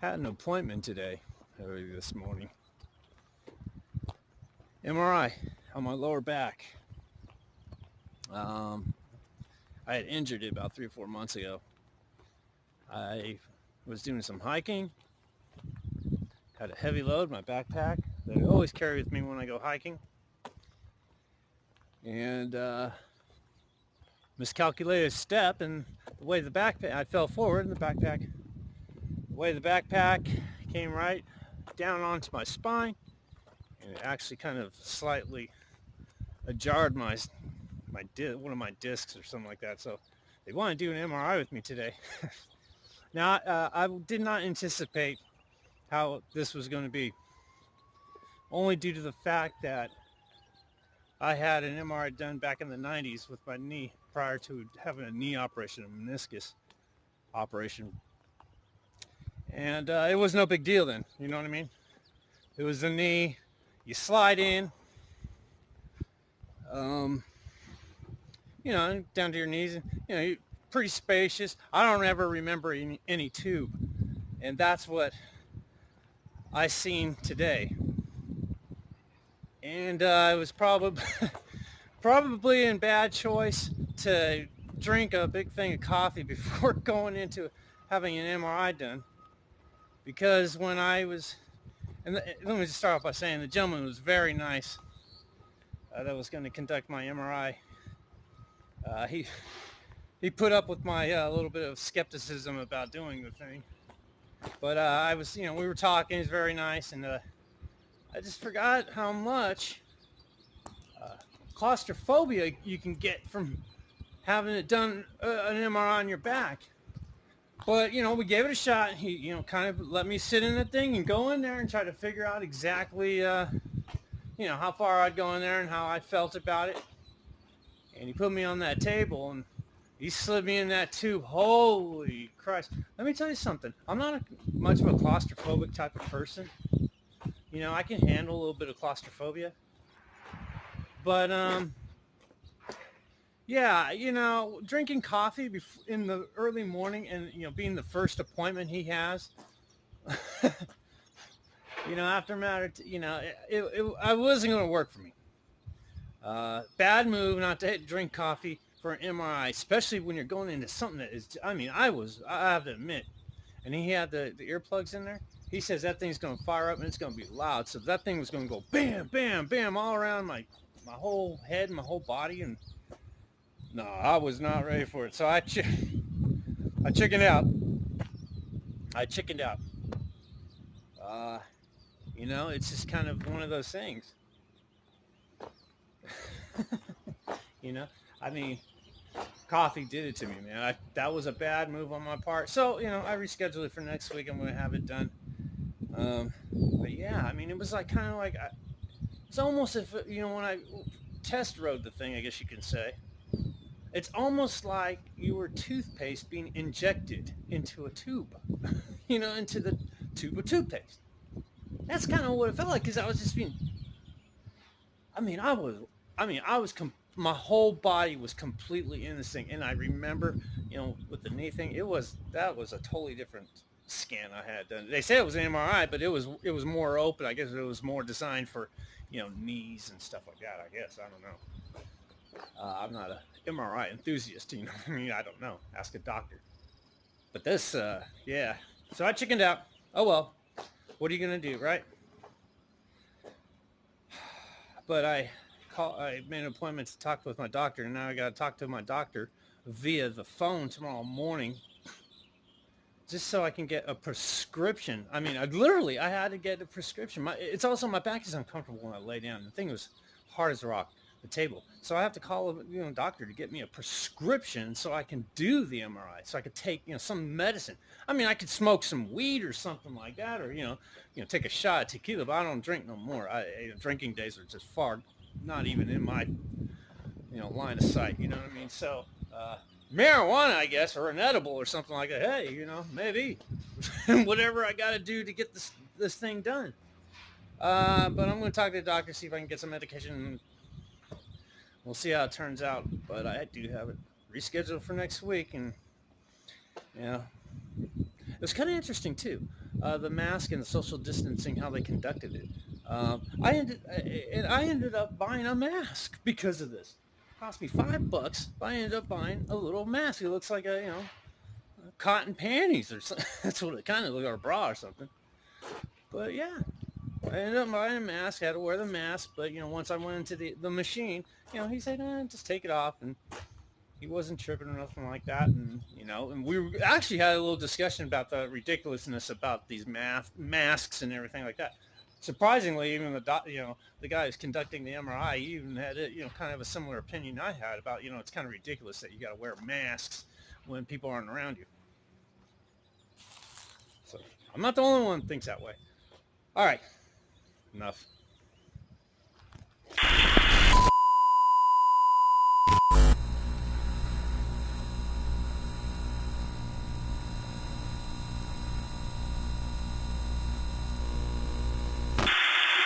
Had an appointment today, early this morning. MRI on my lower back. Um, I had injured it about 3 or 4 months ago. I was doing some hiking, had a heavy load, my backpack that I always carry with me when I go hiking, and miscalculated a step, and the way the backpack, I fell forward, and the way the backpack came right down onto my spine, and it actually kind of slightly jarred one of my discs or something like that. So they want to do an MRI with me today. Now, I did not anticipate how this was going to be, only due to the fact that I had an MRI done back in the 90s with my knee prior to having a knee operation, a meniscus operation. And it was no big deal then, you know what I mean? It was the knee, you slide in, down to your knees, and, pretty spacious. I don't ever remember any tube. And that's what I seen today. And it was probably in bad choice to drink a big thing of coffee before going into having an MRI done. Because when I was, let me just start off by saying the gentleman was very nice that was going to conduct my MRI. He put up with my little bit of skepticism about doing the thing. But I was, we were talking, he's very nice, and I just forgot how much claustrophobia you can get from having it done, an MRI on your back. But, we gave it a shot. He, kind of let me sit in the thing and go in there and try to figure out exactly, how far I'd go in there and how I felt about it. And he put me on that table and he slid me in that tube. Holy Christ. Let me tell you something. I'm not much of a claustrophobic type of person. I can handle a little bit of claustrophobia. But, yeah, drinking coffee in the early morning and, being the first appointment he has, after matter, I wasn't going to work for me. Bad move not to drink coffee for an MRI, especially when you're going into something that is, I have to admit, and he had the earplugs in there. He says that thing's going to fire up and it's going to be loud. So that thing was going to go bam, bam, bam all around my whole head and my whole body. And no, I was not ready for it. So I chickened out. It's just kind of one of those things. Coffee did it to me, man. That was a bad move on my part. So, I rescheduled it for next week. I'm going to have it done. But yeah, it was like kind of like, it's almost if, when I test rode the thing, I guess you can say, it's almost like you were toothpaste being injected into a tube, into the tube of toothpaste. That's kind of what it felt like, because I was just being, my whole body was completely in this thing. And I remember, with the knee thing, that was a totally different scan I had done. They said it was an MRI, but it was more open. I guess it was more designed for, knees and stuff like that. I guess, I don't know. I'm not a MRI enthusiast, I don't know. Ask a doctor. But this, yeah. So I chickened out. Oh well. What are you gonna do, right? But I made an appointment to talk with my doctor, and now I got to talk to my doctor via the phone tomorrow morning, just so I can get a prescription. I had to get a prescription. It's also, my back is uncomfortable when I lay down. The thing was hard as a rock, the table. So I have to call a doctor to get me a prescription so I can do the MRI, so I could take some medicine. I could smoke some weed or something like that, or take a shot of tequila, but I don't drink no more. Drinking days are just far not even in my line of sight. You know what I mean? So marijuana, I guess, or an edible or something like that. Hey, maybe whatever I got to do to get this thing done. But I'm going to talk to the doctor, see if I can get some medication. We'll see how it turns out. But I do have it rescheduled for next week, and it was kind of interesting too. the mask and the social distancing, how they conducted it. I ended up buying a mask because of this. It cost me $5, but I ended up buying a little mask. It looks like cotton panties or something. That's what it kind of looked like, or a bra or something. But yeah, I ended up buying a mask. I had to wear the mask, but once I went into the machine, he said, just take it off, and he wasn't tripping or nothing like that. And we actually had a little discussion about the ridiculousness about these masks and everything like that. Surprisingly, even the guy who's conducting the MRI, he even had it, kind of a similar opinion I had about, it's kind of ridiculous that you got to wear masks when people aren't around you. So I'm not the only one who thinks that way. All right, enough.